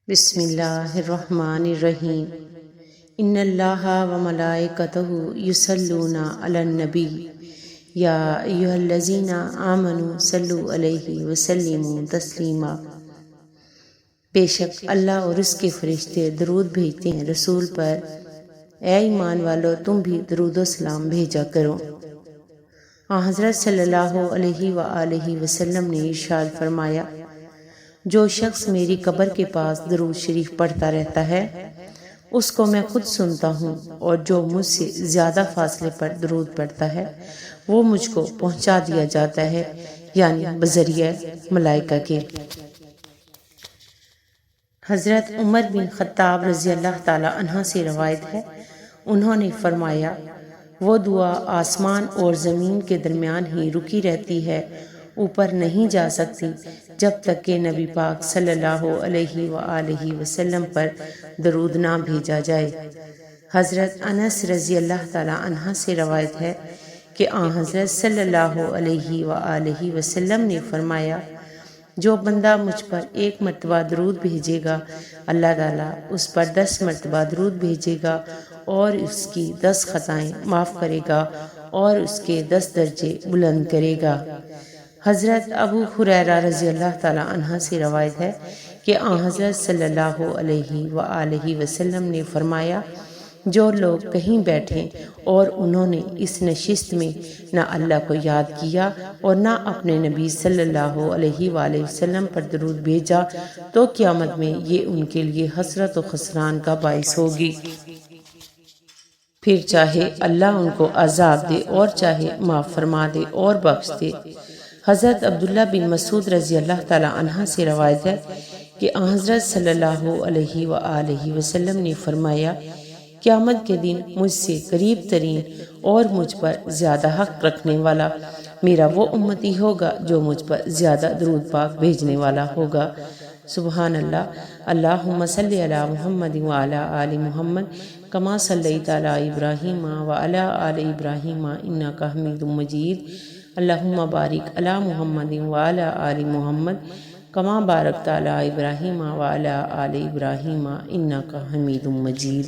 بسم اللہ الرحمن الرحیم ان اللہ و ملائکتہ یصلون علی النبی یا ایھا الذین آمنوا صلوا علیہ وسلموا تسلیما۔ بے شک اللہ اور اس کے فرشتے درود بھیجتے ہیں رسول پر، اے ایمان والو تم بھی درود و سلام بھیجا کرو۔ حضرت صلی اللہ علیہ وآلہ وسلم نے ارشاد فرمایا، جو شخص میری قبر کے پاس درود شریف پڑھتا رہتا ہے اس کو میں خود سنتا ہوں، اور جو مجھ سے زیادہ فاصلے پر درود پڑھتا ہے وہ مجھ کو پہنچا دیا جاتا ہے، یعنی بذریعہ ملائکہ کے۔ حضرت عمر بن خطاب رضی اللہ تعالی عنہ سے روایت ہے، انہوں نے فرمایا، وہ دعا آسمان اور زمین کے درمیان ہی رکی رہتی ہے، اوپر نہیں جا سکتی جب تک کہ نبی پاک صلی اللہ علیہ وآلہ وسلم پر درود نہ بھیجا جائے۔ حضرت انس رضی اللہ تعالی عنہ سے روایت ہے کہ حضرت صلی اللہ علیہ وآلہ وسلم نے فرمایا، جو بندہ مجھ پر 1 مرتبہ درود بھیجے گا اللہ تعالیٰ اس پر 10 مرتبہ درود بھیجے گا اور اس کی 10 خطائیں معاف کرے گا اور اس کے 10 درجے بلند کرے گا۔ حضرت ابو ہریرہ رضی اللہ تعالی عنہ سے روایت ہے کہ حضرت صلی اللہ علیہ وآلہ وسلم نے فرمایا، جو لوگ کہیں بیٹھیں اور انہوں نے اس نشست میں نہ اللہ کو یاد کیا اور نہ اپنے نبی صلی اللہ علیہ وآلہ وسلم پر درود بھیجا تو قیامت میں یہ ان کے لیے حسرت و خسران کا باعث ہوگی، پھر چاہے اللہ ان کو عذاب دے اور چاہے معاف فرما دے اور بخش دے۔ حضرت عبداللہ بن مسعود رضی اللہ تعالی عنہ سے روایت ہے کہ حضرت صلی اللہ علیہ وآلہ وسلم نے فرمایا، قیامت کے دن مجھ سے قریب ترین اور مجھ پر زیادہ حق رکھنے والا میرا وہ امتی ہوگا جو مجھ پر زیادہ درود پاک بھیجنے والا ہوگا۔ سبحان اللہ۔ اللہم صلی علی محمد وعلی آل محمد کما صلیت علی ابراہیم وعلی آل ابراہیم انک حمید مجید۔ اللہم بارک علی محمد وعلی آل محمد کما بارکت علی ابراہیم وعلی آل ابراہیم انک حمید مجید۔